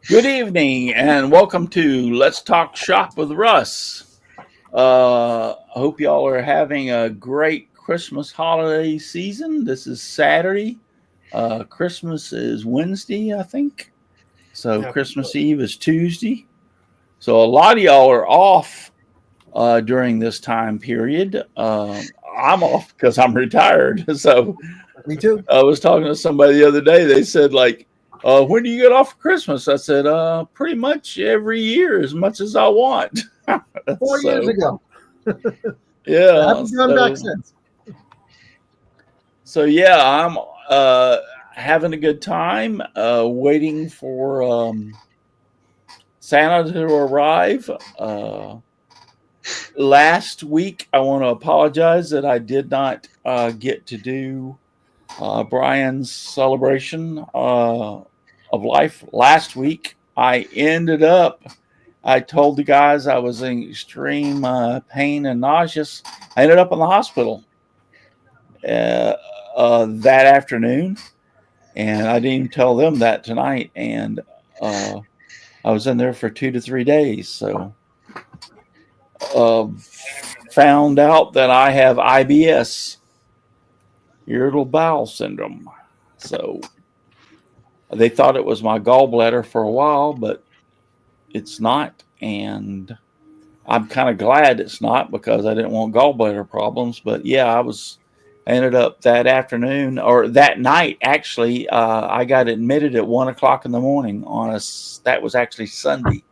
Good evening and welcome to Let's Talk Shop with Russ. I hope y'all are having a great Christmas holiday season. This is Saturday. Christmas is Wednesday, I think. So Yeah. Christmas Eve is Tuesday. So a lot of y'all are off during this time period. I'm off because I'm retired. So Me too. I was talking to somebody the other day. They said, like, when do you get off for Christmas? I said, pretty much every year, as much as I want. 4 years ago. Yeah. I haven't gone back since. So yeah, I'm having a good time, waiting for Santa to arrive. Last week, I want to apologize that I did not get to do Brian's celebration of life last week. I told the guys I was in extreme pain and nauseous. I ended up in the hospital that afternoon, and I didn't even tell them that tonight. And I was in there for 2 to 3 days. So found out that I have IBS, irritable bowel syndrome. So they thought it was my gallbladder for a while, but it's not. And I'm kind of glad it's not because I didn't want gallbladder problems. But yeah, I ended up that afternoon or that night, actually, I got admitted at 1:00 in the morning that was actually Sunday.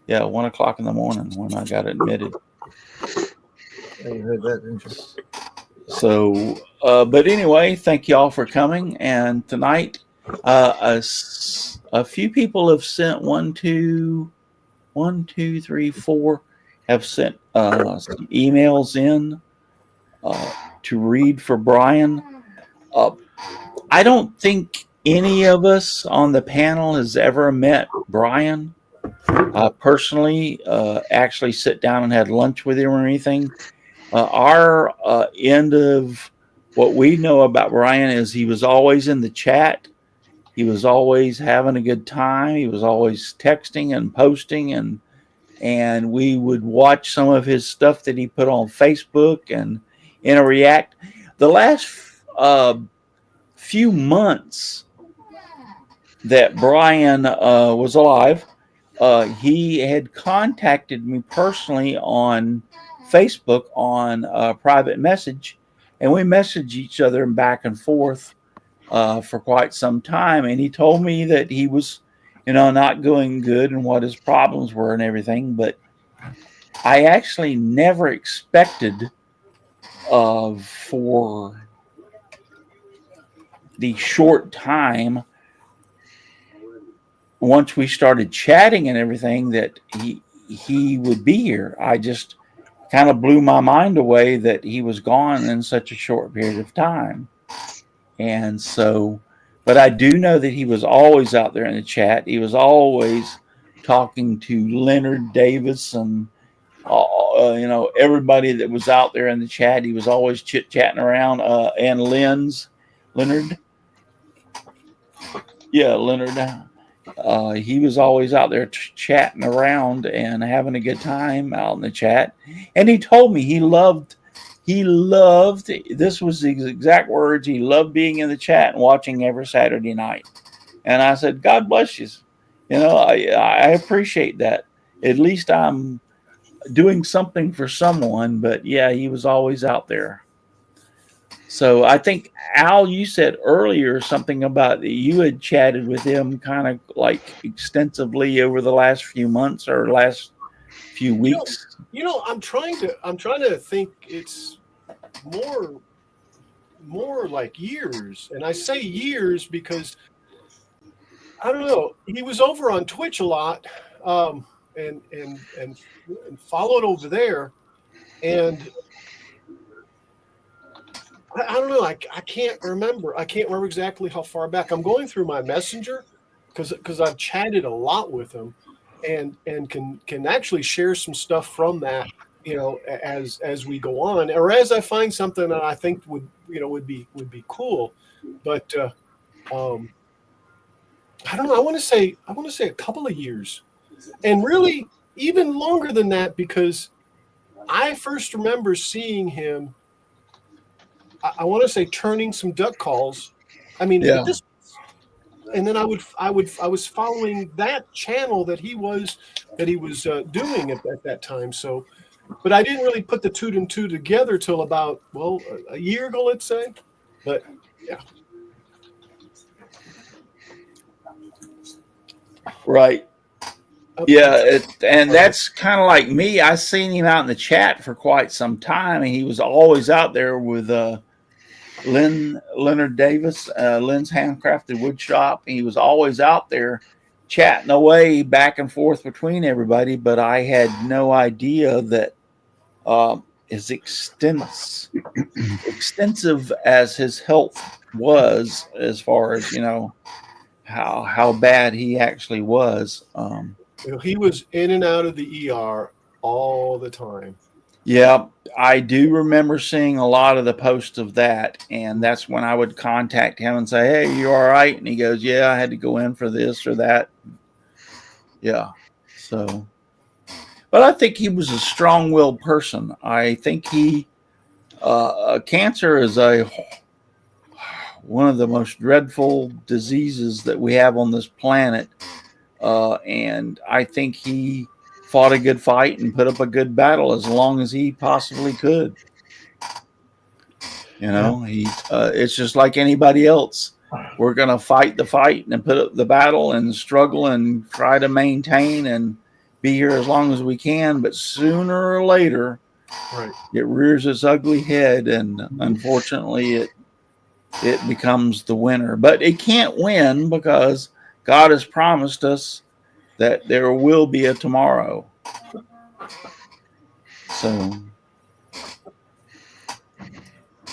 Yeah, 1:00 in the morning when I got admitted. You heard that, didn't you? So, but anyway, thank y'all for coming. And tonight, a few people have sent 1, 2, 3, 4 have sent some emails in to read for Brian. I don't think any of us on the panel has ever met Brian personally, actually sit down and had lunch with him or anything. Our end of what we know about Brian is he was always in the chat. He was always having a good time. He was always texting and posting, and we would watch some of his stuff that he put on Facebook and interact. The last few months that Brian was alive, he had contacted me personally on Facebook on a private message, and we messaged each other back and forth for quite some time. And he told me that he was, not going good and what his problems were and everything. But I actually never expected for the short time once we started chatting and everything that he would be here. I just kind of blew my mind away that he was gone in such a short period of time. And so, but I do know that he was always out there in the chat. He was always talking to Leonard Davis and everybody that was out there in the chat. He was always chit-chatting around. And Leonard. Yeah, Leonard. He was always out there chatting around and having a good time out in the chat. And he told me he loved, this was his exact words, he loved being in the chat and watching every Saturday night. And I said, God bless you. I appreciate that. At least I'm doing something for someone. But yeah, he was always out there. So I think, Al, you said earlier something about that you had chatted with him kind of like extensively over the last few months or last few weeks. I'm trying to think it's more like years. And I say years because I don't know. He was over on Twitch a lot, and followed over there, and I don't know. I can't remember. I can't remember exactly how far back. I'm going through my messenger because I've chatted a lot with him, and can actually share some stuff from that. As we go on, or as I find something that I think would be cool, but um, I don't know. I want to say a couple of years, and really even longer than that, because I first remember seeing him. I want to say turning some duck calls. I mean, Yeah. but this, and then I was following that channel that he was doing at that time. So, but I didn't really put the two and two together till about a year ago, let's say. But yeah, Right. I'm Yeah, and trying. that's kind of like me. I seen him out in the chat for quite some time, and he was always out there with Leonard Davis, Lynn's Handcrafted Wood Shop. He was always out there chatting away back and forth between everybody, but I had no idea that as extensive as his health was, as far as how bad he actually was. He was in and out of the ER all the time. Yeah, I do remember seeing a lot of the posts of that, and that's when I would contact him and say, "Hey, you all right?" And he goes, "Yeah, I had to go in for this or that." Yeah, so, but I think he was a strong-willed person. I think cancer is one of the most dreadful diseases that we have on this planet, and I think he fought a good fight and put up a good battle as long as he possibly could. It's just like anybody else. We're going to fight the fight and put up the battle and struggle and try to maintain and be here as long as we can. But sooner or later, Right. it rears its ugly head, and unfortunately, it becomes the winner. But it can't win because God has promised us that there will be a tomorrow. So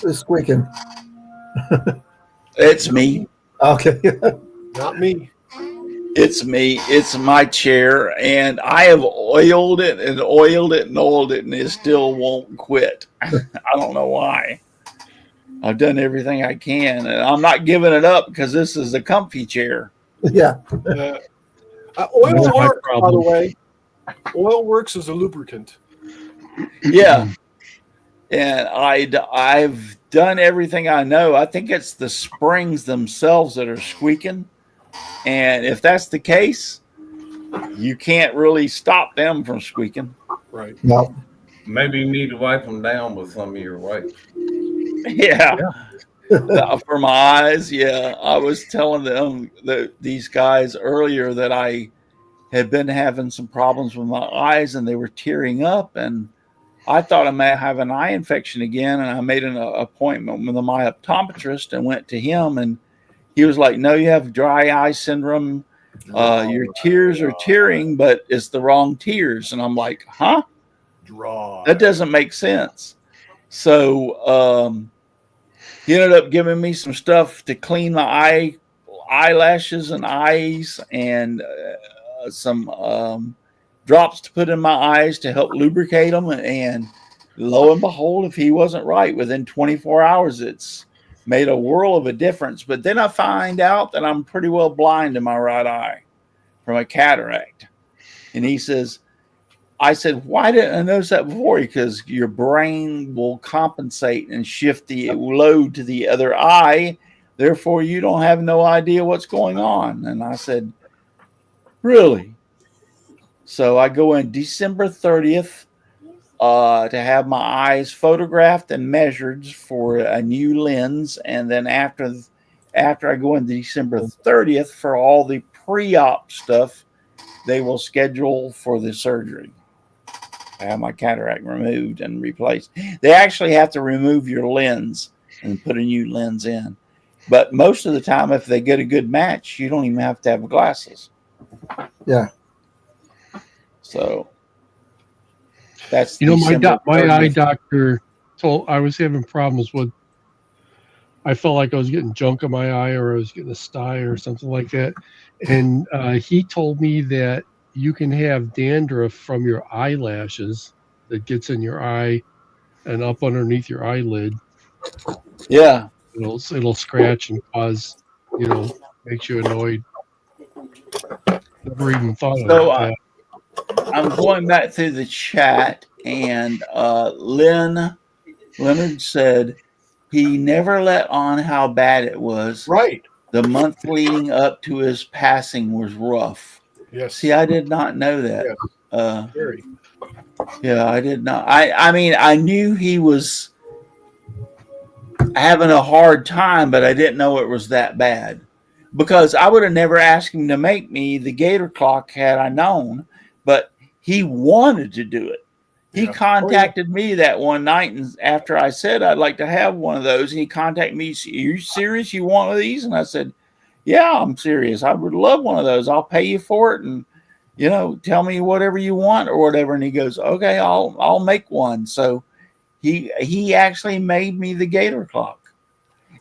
Who's squeaking? it's me. Okay. Not me. It's me. It's my chair, and I have oiled it and oiled it and oiled it, and it still won't quit. I don't know why. I've done everything I can, and I'm not giving it up because this is a comfy chair. Yeah. Oil That's my works, by the problem. way. Oil works as a lubricant. Yeah, and I've done everything I know. I think it's the springs themselves that are squeaking, and if that's the case, you can't really stop them from squeaking. Right. No. Maybe you need to wipe them down with some of your wipes. Yeah. For my eyes, yeah. I was telling them these guys earlier that I had been having some problems with my eyes and they were tearing up, and I thought I may have an eye infection again, and I made an appointment with my optometrist and went to him, and he was like, "No, you have dry eye syndrome. Your tears are tearing, but it's the wrong tears." And I'm like, "Huh? Dry. That doesn't make sense." So he ended up giving me some stuff to clean my eyelashes and eyes, and some drops to put in my eyes to help lubricate them. And lo and behold, if he wasn't right, within 24 hours, it's made a world of a difference. But then I find out that I'm pretty well blind in my right eye from a cataract. And he says, I said, "Why didn't I notice that before?" Because your brain will compensate and shift the load to the other eye. Therefore, you don't have no idea what's going on. And I said, "Really?" So I go in December 30th to have my eyes photographed and measured for a new lens. And then after I go in December 30th for all the pre-op stuff, they will schedule for the surgery. I have my cataract removed and replaced. They actually have to remove your lens and put a new lens in. But most of the time, if they get a good match, you don't even have to have glasses. Yeah. So that's You know, December my eye 30th. doctor told I was having problems with. I felt like I was getting junk in my eye, or I was getting a sty, or something like that. And he told me that you can have dandruff from your eyelashes that gets in your eye and up underneath your eyelid. Yeah. It'll scratch and cause, makes you annoyed. Never even thought So of that. I'm going back through the chat, and Leonard said he never let on how bad it was. Right. The month leading up to his passing was rough. Yes. See, I did not know that. Yes. Very. Yeah, I did not. I mean, I knew he was having a hard time, but I didn't know it was that bad. Because I would have never asked him to make me the Gator clock had I known, but he wanted to do it. He contacted me that one night, and after I said I'd like to have one of those, he contacted me. Are you serious? You want one of these? And I said, yeah, I'm serious. I would love one of those. I'll pay you for it, and tell me whatever you want or whatever. And he goes, okay, I'll make one. So he actually made me the Gator clock.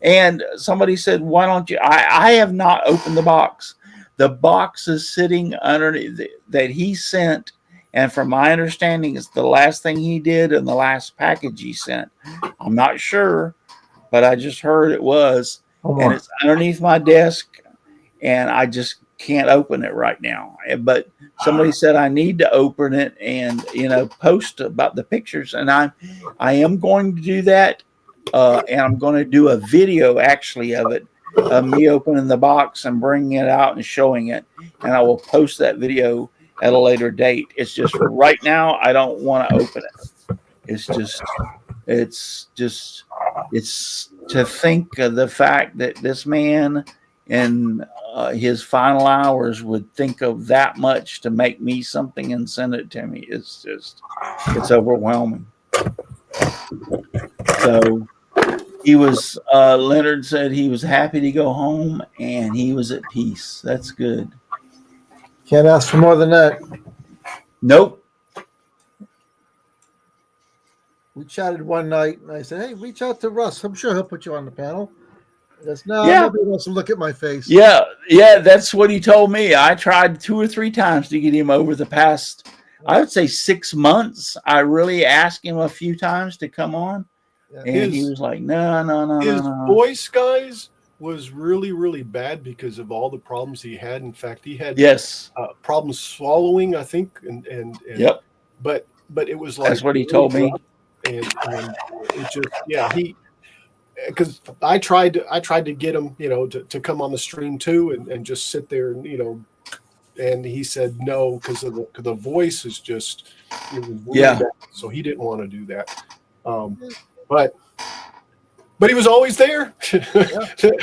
And somebody said, why don't you? I have not opened the box. The box is sitting underneath that he sent. And from my understanding, it's the last thing he did and the last package he sent. I'm not sure, but I just heard it was. And it's underneath my desk, and I just can't open it right now. But somebody said I need to open it and, post about the pictures. And I am going to do that. And I'm going to do a video actually of it, me opening the box and bringing it out and showing it. And I will post that video at a later date. It's just right now, I don't want to open it. It's to think of the fact that this man in his final hours would think of that much to make me something and send it to me. It's overwhelming. So he was, Leonard said he was happy to go home and he was at peace. That's good. Can't ask for more than that. Nope. We chatted one night, and I said, hey, reach out to Russ. I'm sure he'll put you on the panel. He goes, no, nobody wants to look at my face. Yeah, that's what he told me. I tried 2 or 3 times to get him over the past, I would say 6 months. I really asked him a few times to come on. Yeah. And he was like, no. His voice, guys, was really, really bad because of all the problems he had. In fact, he had problems swallowing, I think, and yep. But it was like that's what he told me. And it just because I tried to get him to come on the stream too and just sit there and and he said no because the voice is just really bad, so he didn't want to do that. But he was always there.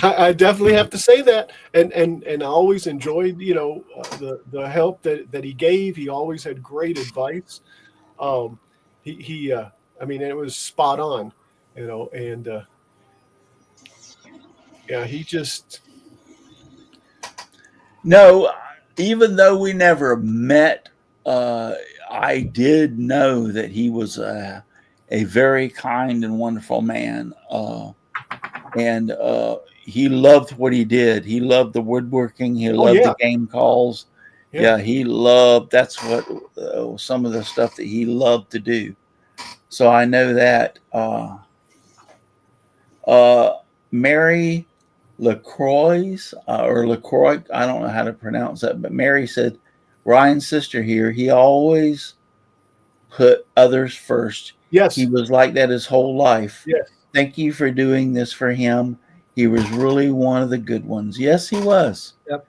I definitely have to say that, and I always enjoyed the help that he gave. He always had great advice. I mean, it was spot on, and he just no. Even though we never met, I did know that he was a very kind and wonderful man, and he loved what he did. He loved the woodworking. He loved the game calls. Yeah, he loved. That's what some of the stuff that he loved to do. So I know that Mary LaCroix or LaCroix, I don't know how to pronounce that, but Mary said, Ryan's sister here, he always put others first. Yes. He was like that his whole life. Yes. Thank you for doing this for him. He was really one of the good ones. Yes, he was. Yep.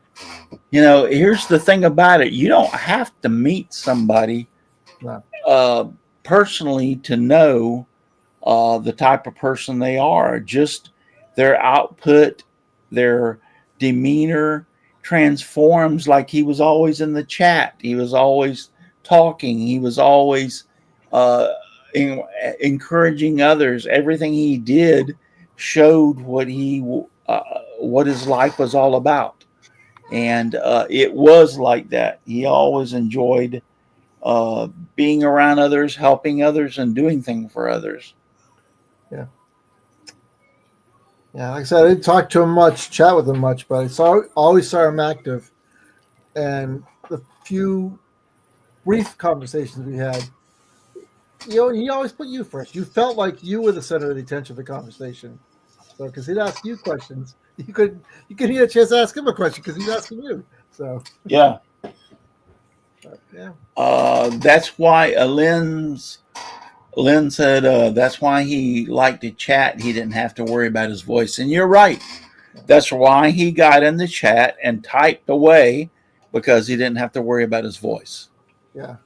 Here's the thing about it. You don't have to meet somebody personally to know the type of person they are. Just their output, their demeanor transforms. Like he was always in the chat. He was always talking. He was always encouraging others. Everything he did showed what he what his life was all about. And it was like that. He always enjoyed being around others, helping others, and doing things for others. Yeah. Yeah, like I said, I didn't talk to him much, chat with him much, but always saw him active. And the few brief conversations we had, he always put you first. You felt like you were the center of the attention of the conversation. So, because he'd ask you questions, you could get a chance to ask him a question because he's asking you. So, Yeah. yeah. That's why Lynn said that's why he liked to chat. He didn't have to worry about his voice. And you're right. That's why he got in the chat and typed away, because he didn't have to worry about his voice. Yeah.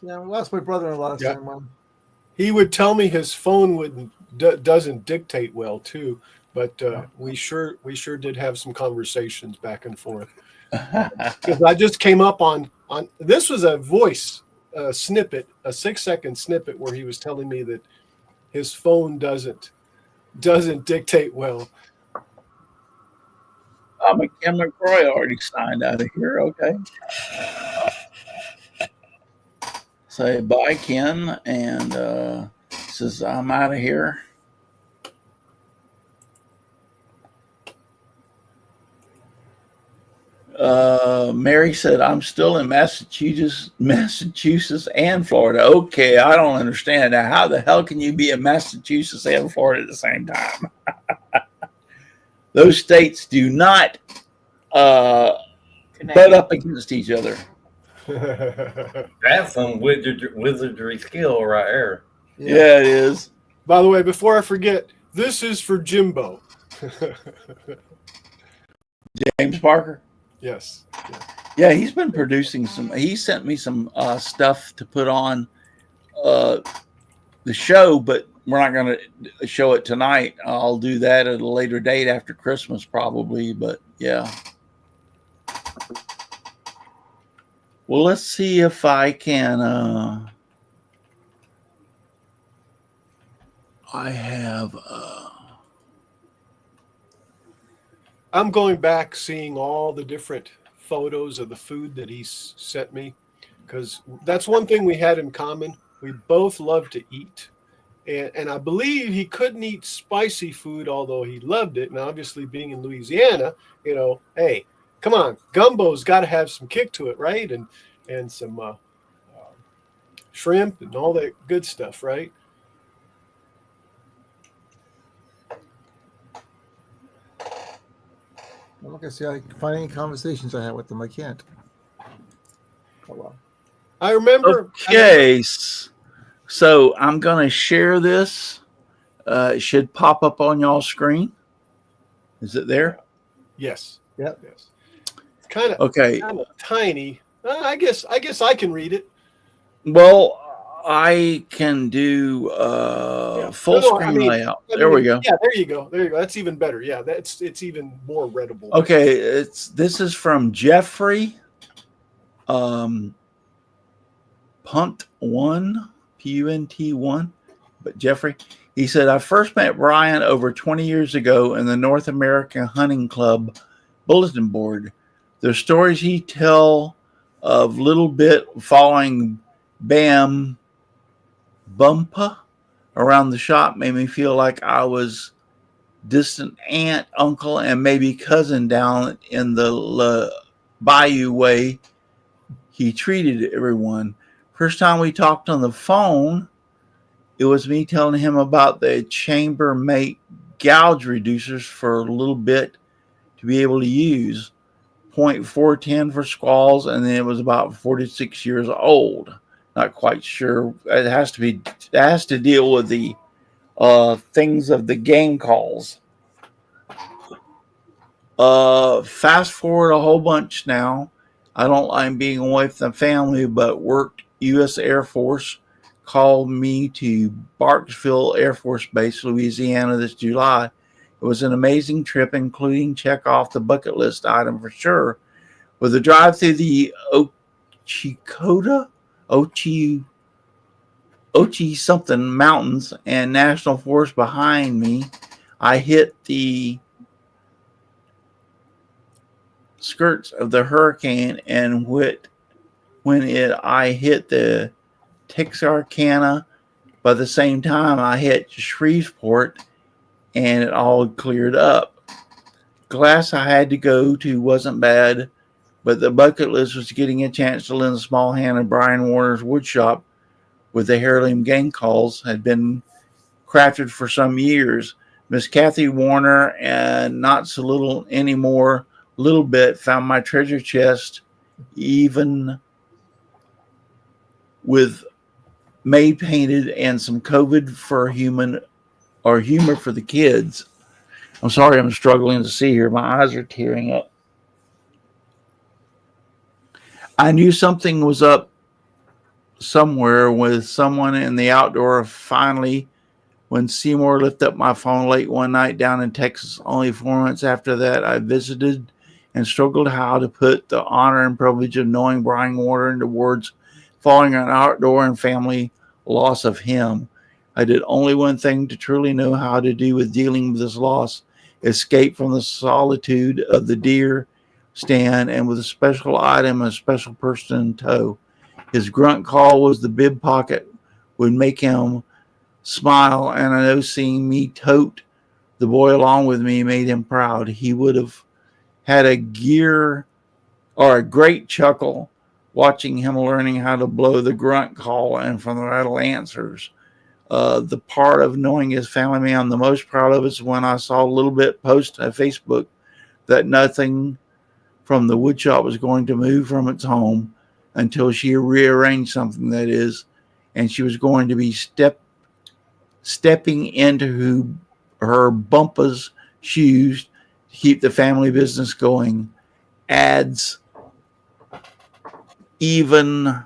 Yeah, we lost my brother-in-law the same one. He would tell me his phone doesn't dictate well too, but we sure did have some conversations back and forth. Because I just came up on this was a voice snippet, a 6-second snippet where he was telling me that his phone doesn't dictate well. Kim McCroy already signed out of here. Okay. Say bye, Ken, and says I'm out of here. Mary said I'm still in Massachusetts and Florida. Okay, I don't understand that. How the hell can you be in Massachusetts and Florida at the same time? Those states do not butt up against each other. That's some wizardry skill right there. Yeah, it is. By the way, before I forget, this is for Jimbo. James Parker. Yes. Yeah, he's been producing some. He sent me some stuff to put on the show, but we're not going to show it tonight. I'll do that at a later date after Christmas, probably. But yeah. Well, let's see if I can. I have. I'm going back, seeing all the different photos of the food that he sent me, because that's one thing we had in common. We both love to eat. And I believe he couldn't eat spicy food, although he loved it. And obviously, being in Louisiana, hey, come on, gumbo's got to have some kick to it, right? And some shrimp and all that good stuff, right? I'm not gonna see I can find any conversations I had with them. I can't. Oh well. I remember. Okay, so I'm gonna share this. It should pop up on y'all's screen. Is it there? Yes. Yep. Yes. It's kind of tiny. I guess I can read it. Well, I can do full screen layout. There we go. Yeah, there you go. That's even better. Yeah, it's even more readable. Okay, this is from Jeffrey Punt1, Punt1, but Jeffrey. He said, I first met Brian over 20 years ago in the North American Hunting Club bulletin board. The stories he tell of little bit following Bam Bumpa around the shop made me feel like I was distant aunt, uncle, and maybe cousin down in the Bayou way he treated everyone. First time we talked on the phone, it was me telling him about the chamber mate gouge reducers for a little bit to be able to use. 0.410 for squalls, and then it was about 46 years old. Not quite sure. It has to deal with the things of the game calls. Fast forward a whole bunch now. I don't like being away from the family, but worked U.S. Air Force. Called me to Barksville Air Force Base, Louisiana this July. It was an amazing trip, including check off the bucket list item for sure. With a drive through the Ochi something mountains and national forest behind me, I hit the skirts of the hurricane, and I hit the Texarkana, by the same time I hit Shreveport, and it all cleared up. Class I had to go to wasn't bad, but the bucket list was getting a chance to lend a small hand in Brian Warner's woodshop with the heirloom gang calls had been crafted for some years. Miss Kathy Warner, and not so little anymore, little bit, found my treasure chest, even with May painted and some COVID for human or humor for the kids. I'm sorry, I'm struggling to see here. My eyes are tearing up. I knew something was up somewhere with someone in the outdoor. Finally, when Seymour lifted up my phone late one night down in Texas, only 4 months after that, I visited and struggled how to put the honor and privilege of knowing Brian Warner into words following an outdoor and family loss of him. I did only one thing to truly know how to do with dealing with this loss: escape from the solitude of the deer stand, and with a special item, a special person in tow. His grunt call was the bib pocket would make him smile, and I know seeing me tote the boy along with me made him proud. He would have had a great chuckle watching him learning how to blow the grunt call and from the rattle answers. The part of knowing his family man I'm the most proud of is when I saw a little bit post on Facebook that nothing from the woodshop was going to move from its home until she rearranged something, that is, and she was going to be stepping into her Bumpa's shoes to keep the family business going. Adds even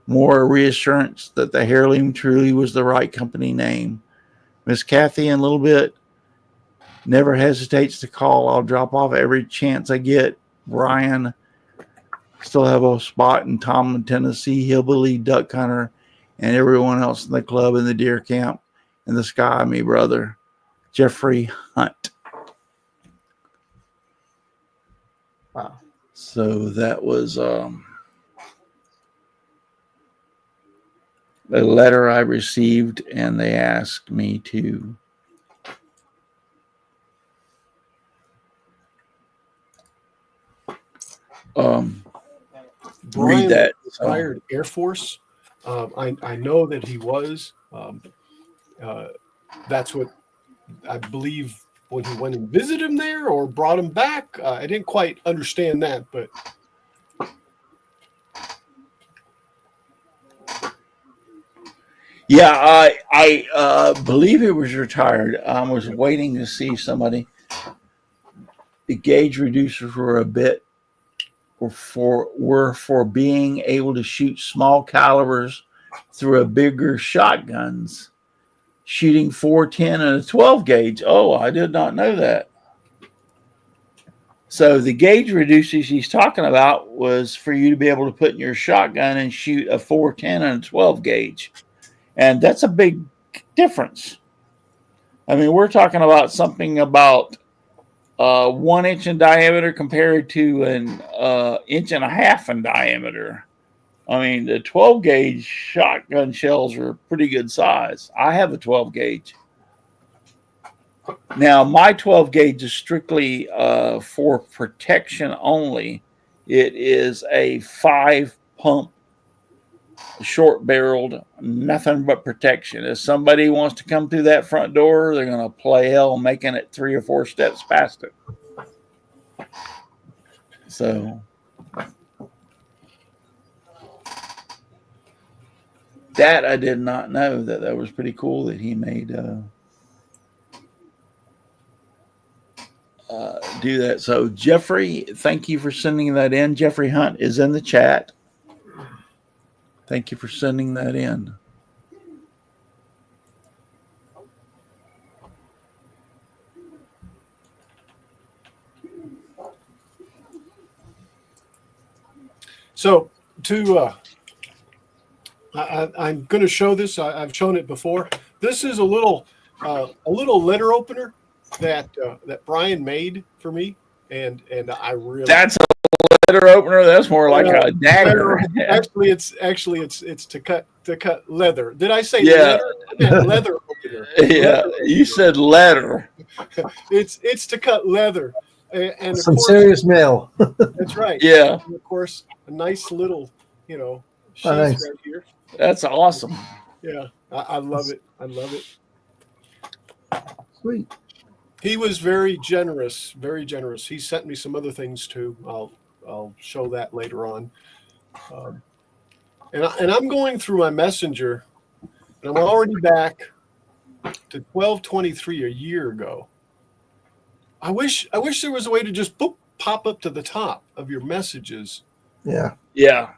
more reassurance that the heirloom truly was the right company name. Miss Kathy, in a little bit, never hesitates to call. I'll drop off every chance I get. Brian, still have a spot in Tomlin, Tennessee, hillbilly duck hunter, and everyone else in the club in the deer camp in the sky, me brother, Jeffrey Hunt. Wow. So that was a letter I received, and they asked me to read that. Retired Air Force. I know that he was. That's what I believe when he went and visited him there or brought him back. I didn't quite understand that, but yeah, I believe he was retired. I was waiting to see somebody. The gauge reducers were for being able to shoot small calibers through a bigger shotguns, shooting 410 and a 12 gauge. Oh, I did not know that. So the gauge reducers he's talking about was for you to be able to put in your shotgun and shoot a 410 and a 12 gauge. And that's a big difference. I mean, we're talking about something about 1 inch in diameter compared to an inch and a half in diameter. I mean, the 12 gauge shotgun shells are pretty good size. I have a 12 gauge. Now, my 12 gauge is strictly for protection only. It is a 5-pump, short barreled, nothing but protection. If somebody wants to come through that front door, they're going to play hell making it 3 or 4 steps past it. So that I did not know. That was pretty cool that he made do that. So Jeffrey, thank you for sending that in. Jeffrey Hunt is in the chat. Thank you for sending that in. so I'm going to show this. I've shown it before. This is a little letter opener that Brian made for me, and I really That's a letter opener. That's more like a dagger. Actually, it's to cut leather. Did I say Yeah. leather? I meant leather opener. Yeah, you said letter. It's to cut leather, and of Some course serious mail. that's right. Yeah, And of course, a nice little sheath nice. right here. that's awesome. Yeah, I love it. I love it. Sweet. He was very generous, very generous. He sent me some other things too. I'll show that later on. And I'm going through my messenger, and I'm already back to 1223 a year ago. I wish there was a way to just boop, pop up to the top of your messages. Yeah. Yeah.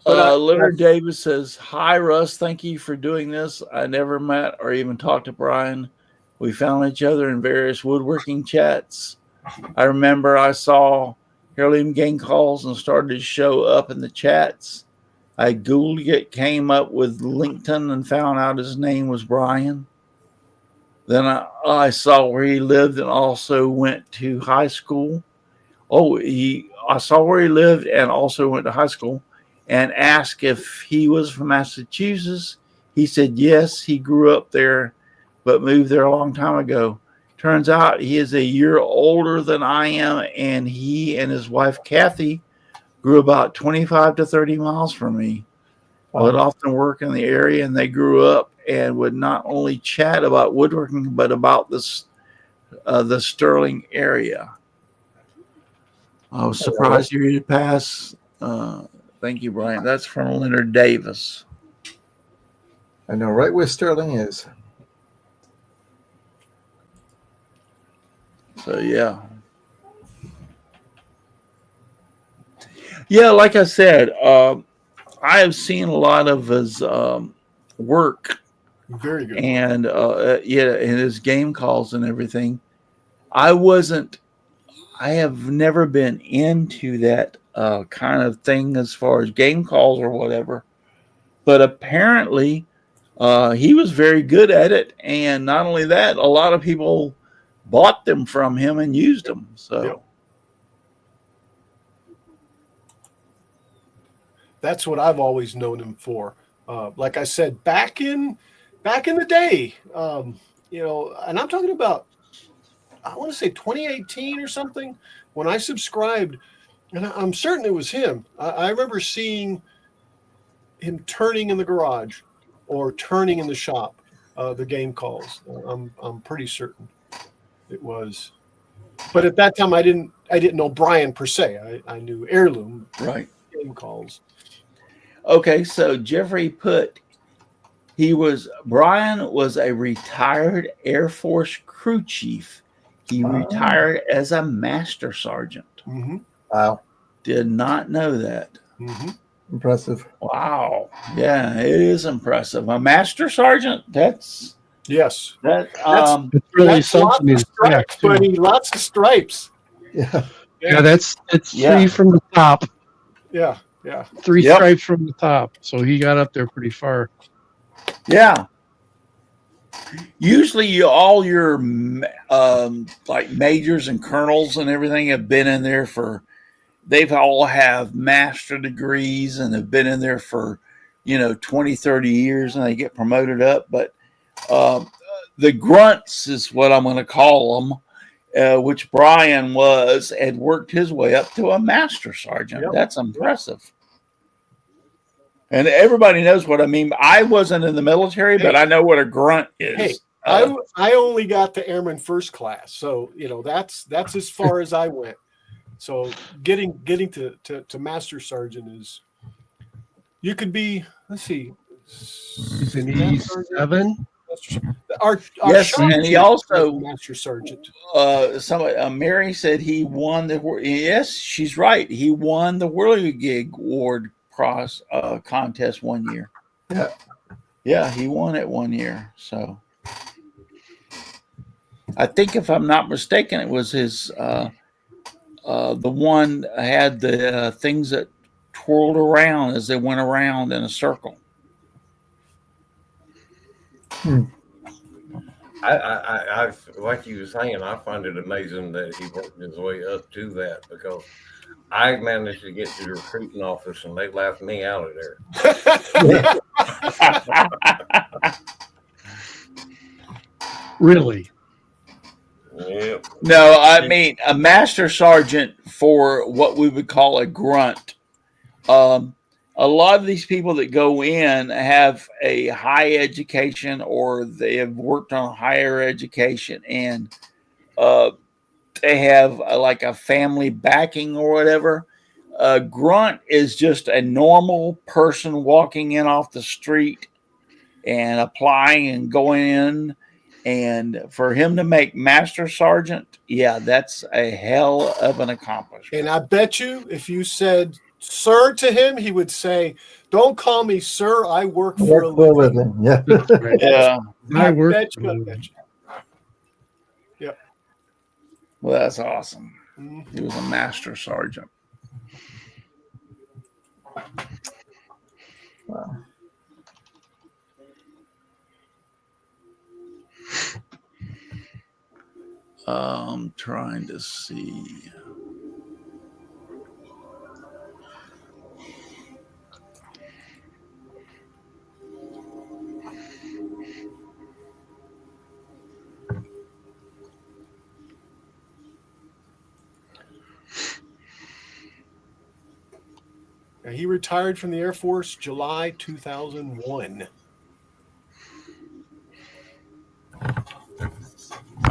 But Leonard Davis says, "Hi Russ, thank you for doing this. I never met or even talked to Brian. We found each other in various woodworking chats. I remember I saw Heirloom Game Calls and started to show up in the chats. I Googled it, came up with LinkedIn, and found out his name was Brian. Then I saw where he lived and also went to high school. I saw where he lived and also went to high school, and asked if he was from Massachusetts. He said yes, he grew up there, but moved there a long time ago. Turns out he is a year older than I am, and he and his wife Kathy grew about 25 to 30 miles from me. I would often work in the area, and they grew up and would not only chat about woodworking, but about the Sterling area. I was surprised you read it past. Thank you, Brian. That's from Leonard Davis. I know right where Sterling is. So, yeah. Yeah, like I said, I have seen a lot of his work. very good. And and his game calls and everything. I have never been into that kind of thing as far as game calls or whatever. But apparently, he was very good at it. And not only that, a lot of people bought them from him and used them. So. Yep. That's what I've always known him for. Like I said, back in the day, and I'm talking about, I want to say 2018 or something, when I subscribed, and I'm certain it was him. I remember seeing him turning in the garage or turning in the shop, the game calls. I'm pretty certain it was. But at that time, I didn't know Brian per se. I knew Heirloom Right. game calls. Okay, so Jeffrey put, Brian was a retired Air Force crew chief. He retired as a master sergeant. Mm-hmm. Wow. Did not know that. Mm-hmm. Impressive. Wow. Yeah, it is impressive. A master sergeant? Yes. It's really That's something in fact, too. buddy. Lots of stripes. Yeah. Yeah, it's Yeah. 3 from the top. Yeah. Yeah. 3 Yep. stripes from the top. So he got up there pretty far. Yeah. Usually, all your like majors and colonels and everything have been in there they've all have master degrees and have been in there for, 20, 30 years, and they get promoted up. But the grunts is what I'm going to call them, which Brian was, and worked his way up to a master sergeant. Yep. That's impressive. And everybody knows what I mean. I wasn't in the military, but I know what a grunt is. Hey, I only got to airman first class, so that's as far as I went. So getting to master sergeant is, you could be. Let's see. He's an E7. Our Yes, shop and he chief also was a master sergeant. Mary said he won yes, she's right. He won the Whirligig Award contest one year. Yeah. Yeah, he won it one year. So I think, if I'm not mistaken, it was his the one had the things that twirled around as they went around in a circle. I like you were saying, I find it amazing that he worked his way up to that because I managed to get to the recruiting office and they laughed me out of there. Really? Yep. No, I mean a master sergeant for what we would call a grunt. Um, a lot of these people that go in have a high education or they have worked on higher education and uh, they have like a family backing or whatever. A grunt is just a normal person walking in off the street and applying and going in. And for him to make master sergeant, yeah, that's a hell of an accomplishment. And I bet you if you said sir to him, he would say, "Don't call me sir. I work for a living." Yeah. Right. Yeah, I work bet for you. a I living. bet you. Yep. well, that's awesome. Mhm. He was a master sergeant. Wow. Trying to see. He retired from the Air Force July 2001.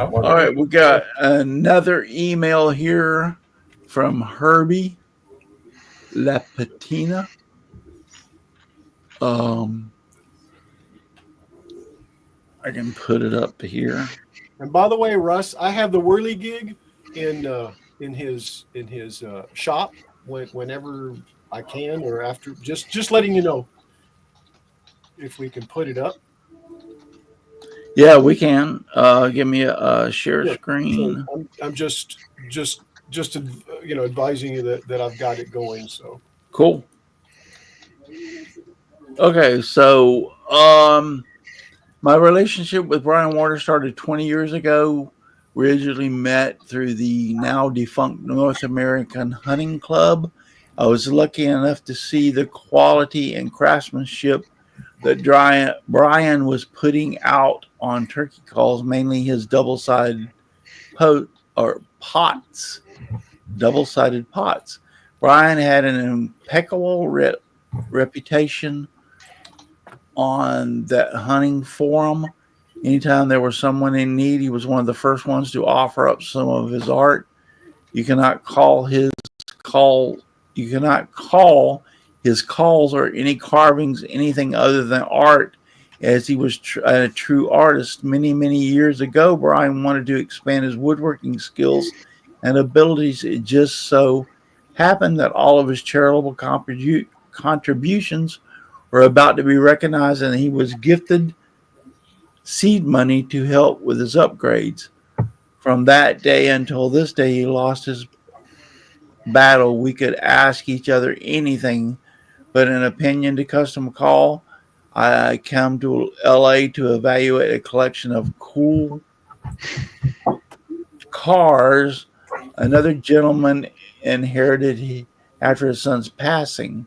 All right, we got another email here from Herbie Lapatina. I can put it up here. And by the way, Russ, I have the whirly gig in his shop whenever I can or after. Just letting you know if we can put it up. Yeah, we can. Give me a share Yeah. screen. So I'm just advising you that I've got it going. So Cool. Okay, so my relationship with Brian Waters started 20 years ago. We originally met through the now defunct North American Hunting Club. I was lucky enough to see the quality and craftsmanship that Brian was putting out on turkey calls, mainly his double-sided pots. Double-sided pots. Brian had an impeccable reputation on that hunting forum. Anytime there was someone in need, he was one of the first ones to offer up some of his art. You cannot call his call. You cannot call his calls or any carvings anything other than art, as he was a true artist. Many years ago, Brian wanted to expand his woodworking skills and abilities. It just so happened that all of his charitable contributions were about to be recognized, and he was gifted seed money to help with his upgrades. From that day until this day, he lost his battle. We could ask each other anything but an opinion to custom call. I come to LA to evaluate a collection of cool cars another gentleman inherited after his son's passing.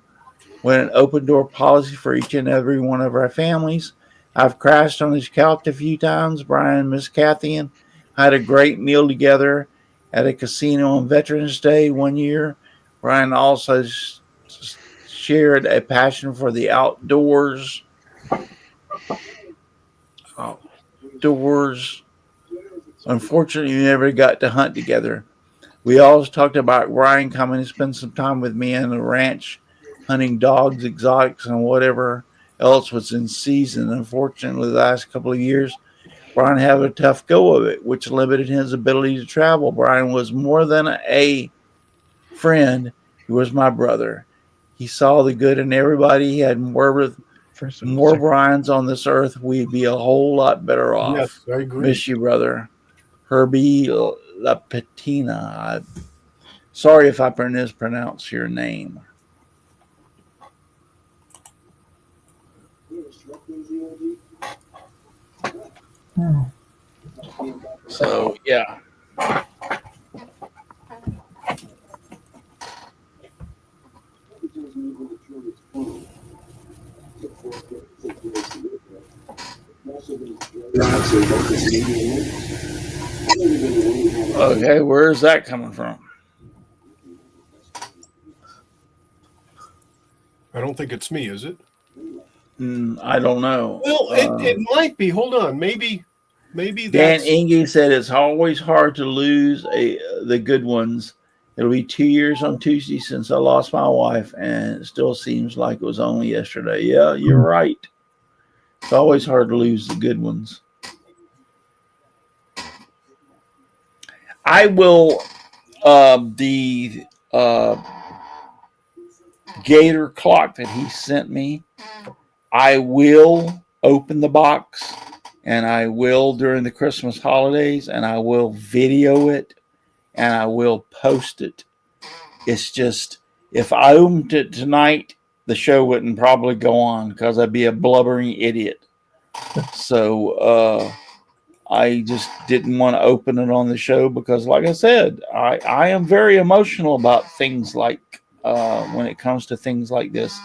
With an open door policy for each and every one of our families. I've crashed on his couch a few times. Brian and Miss Kathy and had a great meal together at a casino on Veterans Day one year. Brian also shared a passion for the outdoors. Outdoors. Unfortunately, we never got to hunt together. We always talked about Brian coming to spend some time with me on the ranch, hunting dogs, exotics, and whatever else was in season. Unfortunately, the last couple of years, Brian had a tough go of it, which limited his ability to travel. Brian was more than a friend. He was my brother. He saw the good in everybody. He had more Brians on this earth. We'd be a whole lot better off. yes, I agree. Miss you, brother. Herbie Lapatina. Sorry if I mispronounce your name. So yeah. Okay, where is that coming from? I don't think it's me, is it? I don't know. Well, it might be. Hold on. Maybe Dan that's Inge said it's always hard to lose the good ones. It'll be 2 years on Tuesday since I lost my wife, and it still seems like it was only yesterday. Yeah, you're right. It's always hard to lose the good ones. I will the Gator clock that he sent me. I will open the box, and I will during the Christmas holidays, and I will video it, and I will post it. It's just, if I opened it tonight, the show wouldn't probably go on because I'd be a blubbering idiot. So I just didn't want to open it on the show because, like I said, I am very emotional about things like when it comes to things like this.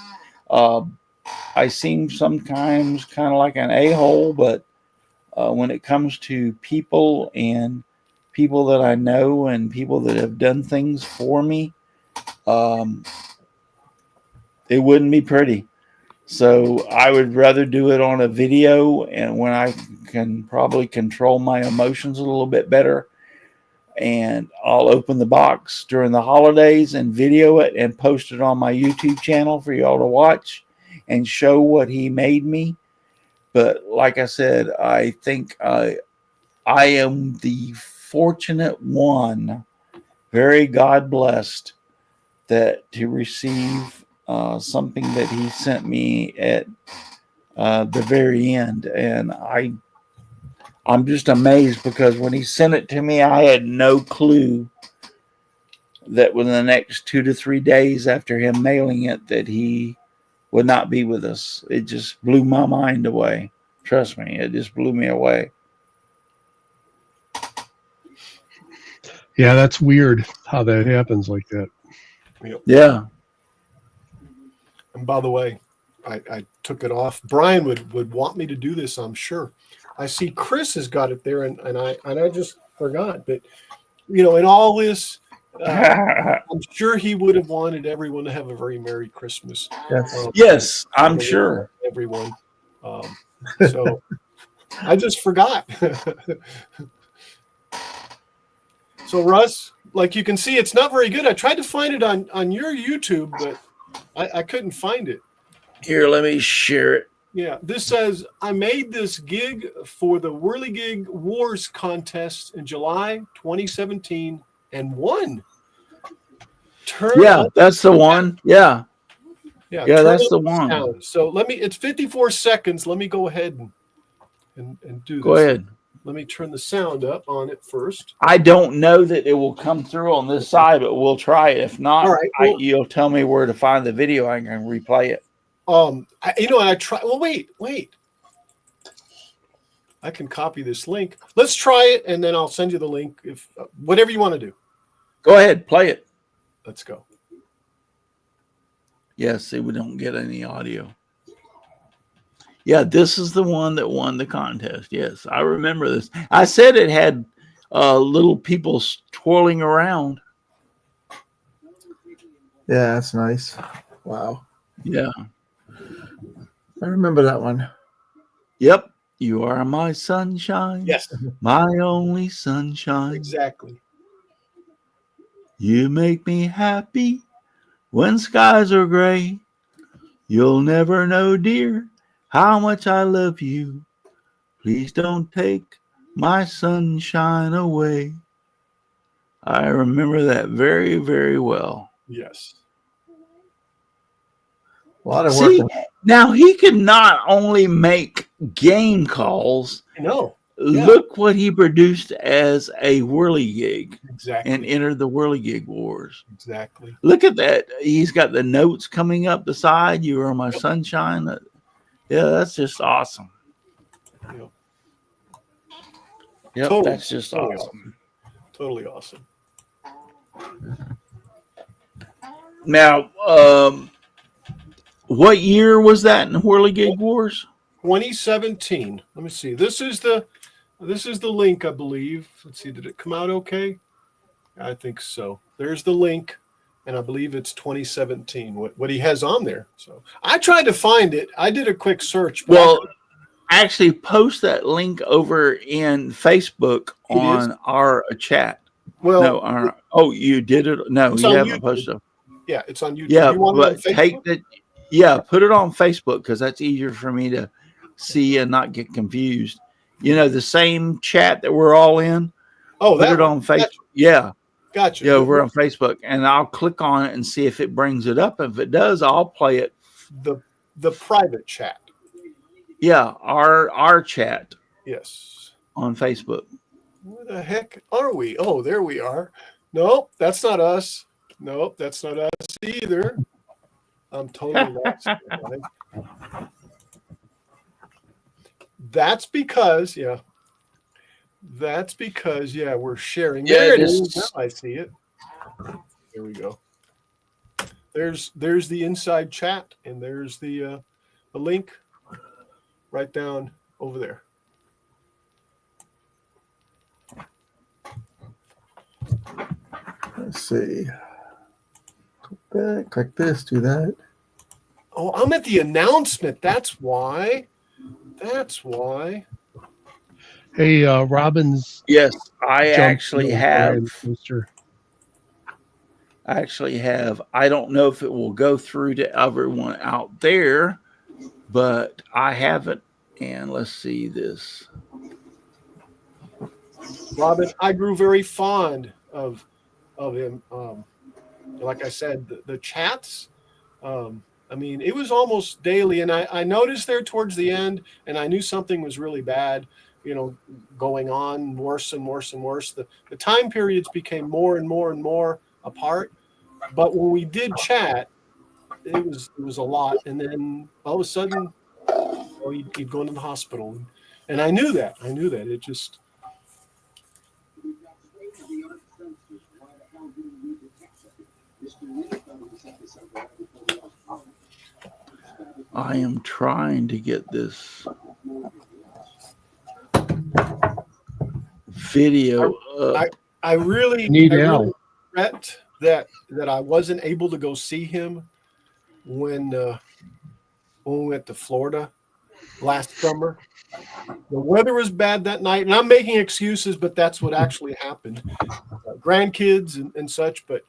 I seem sometimes kind of like an a-hole, but when it comes to people and people that I know and people that have done things for me, it wouldn't be pretty. So I would rather do it on a video, and when I can probably control my emotions a little bit better, and I'll open the box during the holidays and video it and post it on my YouTube channel for y'all to watch and show what he made me. But like I said, I think I am the fortunate one, very God blessed, that to receive something that he sent me at the very end. And I'm just amazed because when he sent it to me, I had no clue that within the next 2 to 3 days after him mailing it, that he would not be with us. It just blew my mind away. Trust me, it just blew me away. Yeah, that's weird how that happens like that. Yeah. And by the way, I took it off. Brian would want me to do this, I'm sure. I see Chris has got it there, and I just forgot. But in all this, I'm sure he would have wanted everyone to have a very Merry Christmas. Yes. Yes, I'm sure. Everyone. So I just forgot. So Russ, like you can see, it's not very good. I tried to find it on your YouTube, but I couldn't find it. Here, let me share it. Yeah, this says, I made this gig for the Whirligig Wars contest in July 2017 and won. Yeah, that's the one. Yeah. Yeah, that's the one. Sound. So it's 54 seconds. Let me go ahead and do this. Go ahead. Let me turn the sound up on it first. I don't know that it will come through on this side, but we'll try it. If not, all right, well, you'll tell me where to find the video. I can replay it. I try. Well, wait. I can copy this link. Let's try it, and then I'll send you the link. If whatever you want to do. Go ahead, play it. Let's go. Yes, see, we don't get any audio. Yeah, this is the one that won the contest. Yes, I remember this. I said it had little people twirling around. Yeah, that's nice. Wow. Yeah. I remember that one. Yep. You are my sunshine. Yes. My only sunshine. Exactly. You make me happy when skies are gray. You'll never know, dear, how much I love you. Please don't take my sunshine away. I remember that very, very well. Yes. A lot of See, work. now he can not only make game calls. I know. Yeah. Look what he produced as a whirligig. Exactly. And entered the Whirligig Wars. Exactly. Look at that. He's got the notes coming up the side. You are my sunshine. Yeah, that's just awesome. Yep. Yep, Totally, that's just totally awesome. Totally awesome. Now, what year was that in Whirligig Wars? 2017. Let me see. This is the link, I believe. Let's see. Did it come out okay? I think so. There's the link, and I believe it's 2017. What he has on there. So I tried to find it. I did a quick search. But Well, actually, post that link over in Facebook It is? on our chat. Well, You did it. No, it's you on haven't YouTube. posted it. Yeah, it's on YouTube. Yeah, You want it on but Facebook? put it on Facebook because that's easier for me to see and not get confused. You know, the same chat that we're all in. Oh, Put that it one. on Facebook. Gotcha. Yeah. Gotcha. Yeah, we're on Facebook, and I'll click on it and see if it brings it up. If it does, I'll play it. The private chat. Yeah, our chat Yes. on Facebook. Where the heck are we? Oh, there we are. Nope, that's not us. Nope, that's not us either. I'm totally lost. That's because, yeah. That's because, yeah, we're sharing. Yeah, There it this- is. Now I see it. There we go. There's the inside chat, and there's the link right down over there. Let's see. Go back, click this, do that. Oh, I'm at the announcement. That's why. That's why. Hey, Robin's Yes, I jumped actually in have. Brian's poster. I don't know if it will go through to everyone out there, but I have it. And let's see this. Robin, I grew very fond of him. Like I said, the chats. I mean, it was almost daily, and I noticed there towards the end, and I knew something was really bad, going on worse and worse and worse. The time periods became more and more and more apart. But when we did chat, it was a lot, and then all of a sudden, he'd go into the hospital, and I knew that. It just. I am trying to get this video up. I really regret that I wasn't able to go see him when we went to Florida last summer. The weather was bad that night, and I'm making excuses, but that's what actually happened. Grandkids and such, but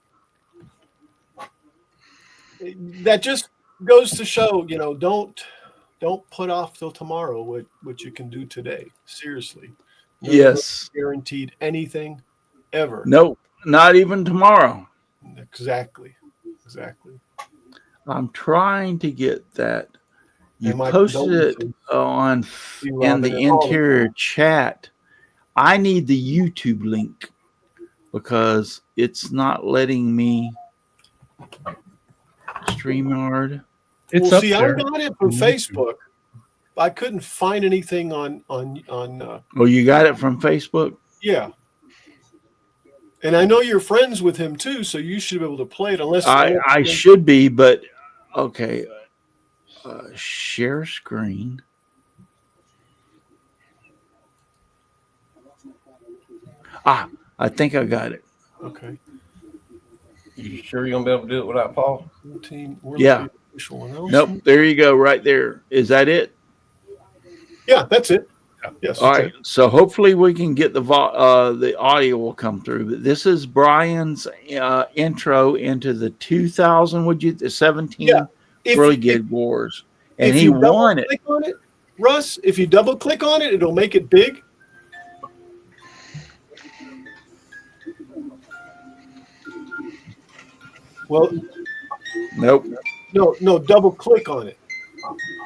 that just goes to show, don't put off till tomorrow what you can do today. Seriously. Yes. Guaranteed anything ever. Nope, not even tomorrow. Exactly. I'm trying to get that. You And my posted it condolences. in the interior chat. I need the YouTube link because it's not letting me StreamYard. It's well, up see, there. I got it from Facebook. I couldn't find anything on. Oh, you got it from Facebook? Yeah. And I know you're friends with him too, so you should be able to play it. Unless I should be, but okay. Share screen. I think I got it. Okay. You sure you're gonna be able to do it without Paul? Yeah. Nope. There you go. Right there. Is that it? Yeah, that's it. Yes. All right. So hopefully we can get the audio will come through. But this is Brian's intro into the 2017 Whirligig Wars, and he won it. On it. Russ, if you double click on it, it'll make it big. Well, nope. No, double click on it.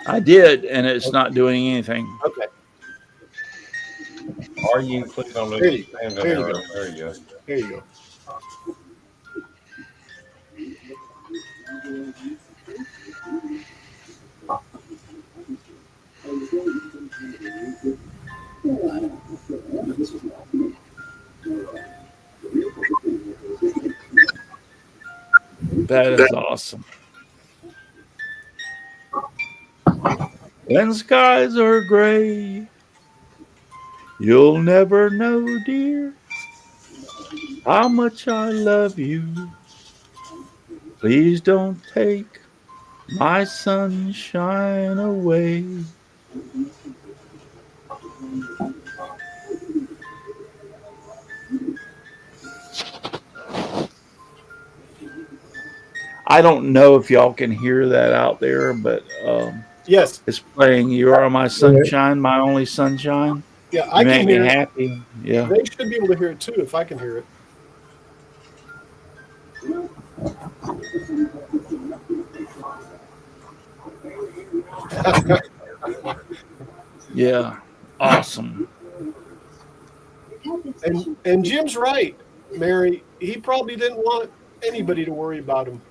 I did, and it's not doing anything. Okay. Are you click on the There you go. There you go. There you go. That is awesome. When skies are gray, you'll never know, dear, how much I love you. Please don't take my sunshine away. I don't know if y'all can hear that out there, but Yes. it's playing "You Are My Sunshine, My Only Sunshine." Yeah, I You can make me hear it. happy. Yeah. They should be able to hear it too if I can hear it. Yeah. Awesome. And Jim's right, Mary. He probably didn't want anybody to worry about him.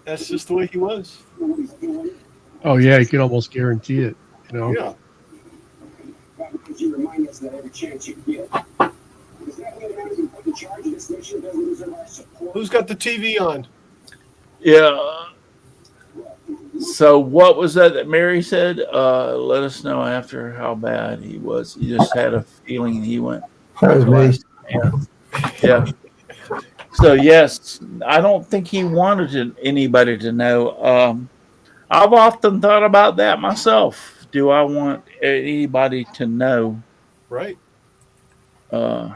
That's just the way he was. Oh yeah, you can almost guarantee it. You know. Yeah. Who's got the TV on? Yeah. So what was that Mary said? Let us know after how bad he was. He just had a feeling he went. That was me. Yeah. So yes, I don't think he wanted anybody to know. I've often thought about that myself. Do I want anybody to know? Right. Uh,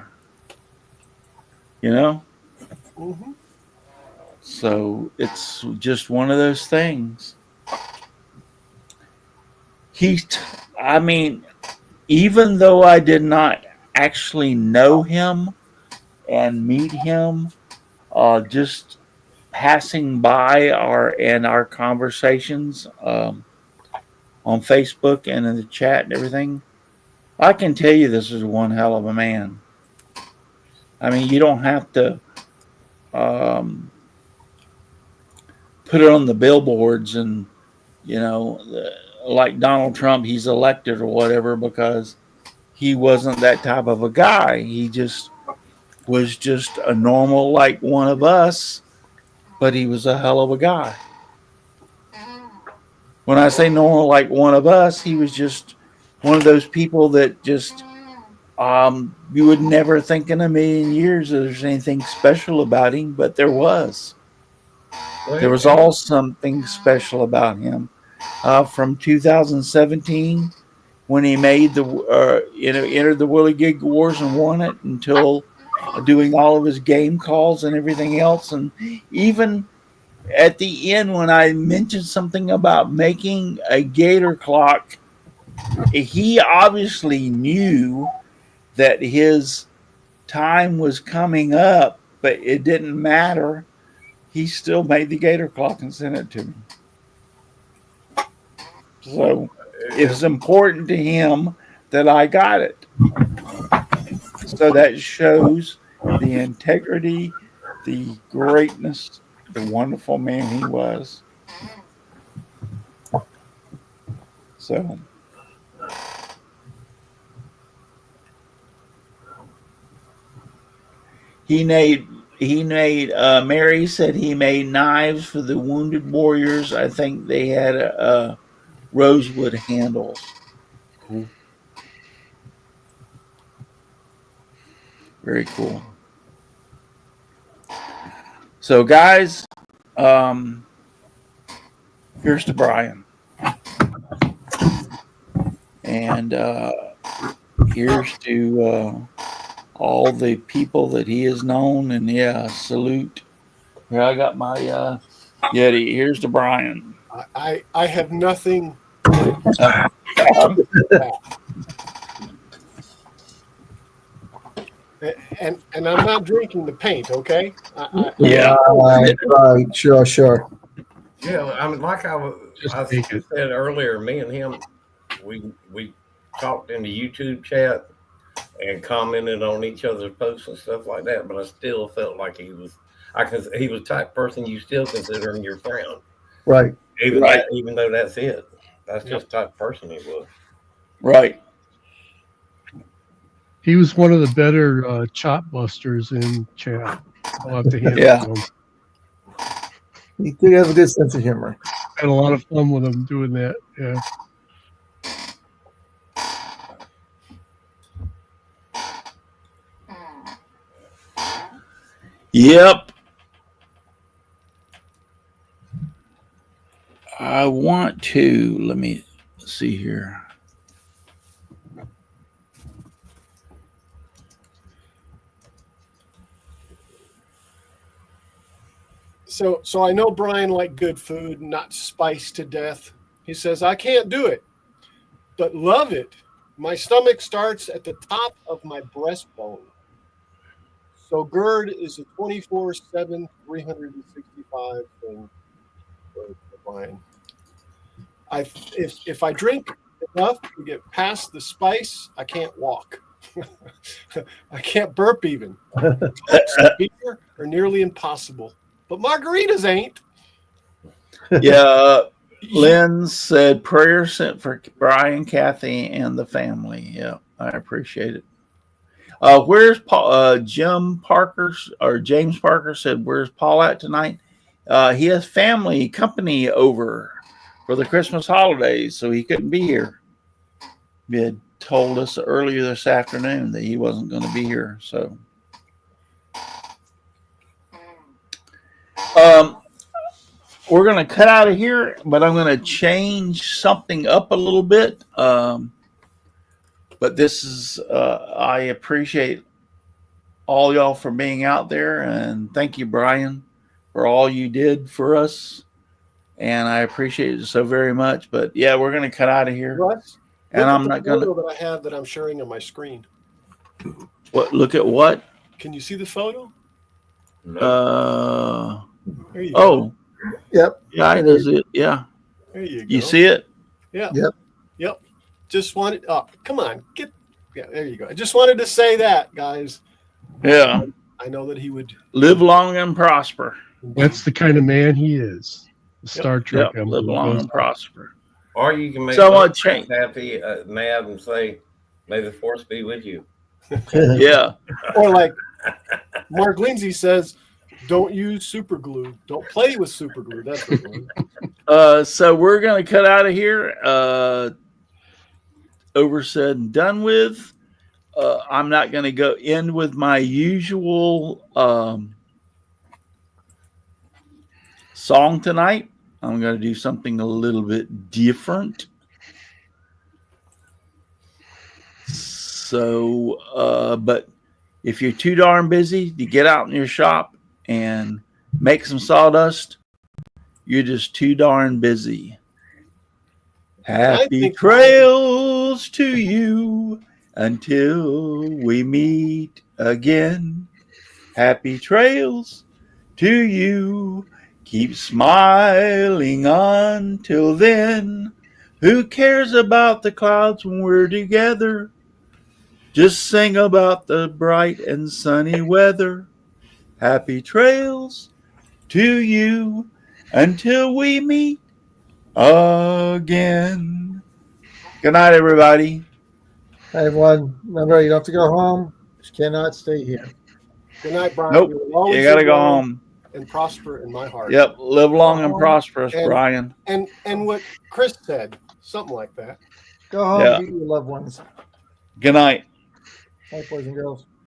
you know. Mm-hmm. So it's just one of those things. I mean, even though I did not actually know him and meet him, just passing by our conversations on Facebook and in the chat and everything, I can tell you this is one hell of a man. I mean, you don't have to um, put it on the billboards and like Donald Trump, he's elected or whatever because he wasn't that type of a guy. He just was just a normal like one of us, but he was a hell of a guy. When I say normal like one of us, he was just one of those people that just you would never think in a million years that there's anything special about him, but there was. There was all something special about him. From 2017, when he made entered the Willie Gig Wars and won it, until doing all of his game calls and everything else, and even at the end when I mentioned something about making a gator clock, he obviously knew that his time was coming up, but it didn't matter. He still made the gator clock and sent it to me. So it was important to him that I got it. So that shows the integrity, the greatness, the wonderful man he was. So he made Mary said he made knives for the wounded warriors. I think they had rosewood handles. Cool. Very cool. So guys, here's to Brian. And here's to all the people that he has known. And yeah, salute. Here, I got my Yeti. Here's to Brian. I have nothing. And I'm not drinking the paint, okay? Yeah. Right. Sure. Yeah, I mean, like I said earlier, me and him, we talked in the YouTube chat and commented on each other's posts and stuff like that. But I still felt like he was the type of person you still consider him your friend, Right. even though that's it. That's just the type of person he was. Right. He was one of the better chop busters in chat. I'll have to hand Yeah. it to him. He did have a good sense of humor. Had a lot of fun with him doing that. Yeah. Yep. I want to, let me see here. So I know Brian liked good food, not spiced to death. He says, I can't do it, but love it. My stomach starts at the top of my breastbone. So GERD is a 24/7, 365 thing for Brian. If I drink enough to get past the spice, I can't walk. I can't burp even. Beer are nearly impossible, but margaritas ain't. Yeah. Lynn said prayer sent for Brian, Kathy, and the family. Yeah, I appreciate it. Where's Paul? Jim Parker or James Parker said, "Where's Paul at tonight?" He has family company over for the Christmas holidays, so he couldn't be here. He had told us earlier this afternoon that he wasn't going to be here. So, we're going to cut out of here, but I'm going to change something up a little bit. But this is, I appreciate all y'all for being out there, and thank you, Brian, for all you did for us. And I appreciate it so very much. But yeah, we're going to cut out of here. Russ, And look I'm at the not going photo to. that I have that I'm sharing on my screen. What? Look at what? Can you see the photo? Uh. There you Oh. go. Yep. Yeah, I does it. Yeah. There you go. You see it? Yeah. Yep. Yep. Just wanted. Oh, come on. Yeah. There you go. I just wanted to say that, guys. Yeah. I know that he would Live long and prosper. That's the kind of man he is. The Star Trek. Yep. Live long and prosper. Or you can make So I want to change. Happy mad and say, "May the force be with you." Yeah. Or like Mark Lindsay says, don't use super glue. Don't play with super glue. That's what it was. So we're going to cut out of here. Over said and done with. I'm not going to go in with my usual song tonight. I'm going to do something a little bit different. So, but if you're too darn busy to get out in your shop and make some sawdust, you're just too darn busy. Happy trails to you until we meet again. Happy trails to you. Keep smiling until then. Who cares about the clouds when we're together? Just sing about the bright and sunny weather. Happy trails to you until we meet again. Good night, everybody. Hi, everyone. Remember, you don't have to go home. You cannot stay here. Good night, Brian. Nope. You got to go home. And prosper in my heart. Yep. Live long and prosperous, Brian. And what Chris said, something like that. Go home, be with your loved ones. Good night. Hi, boys and girls.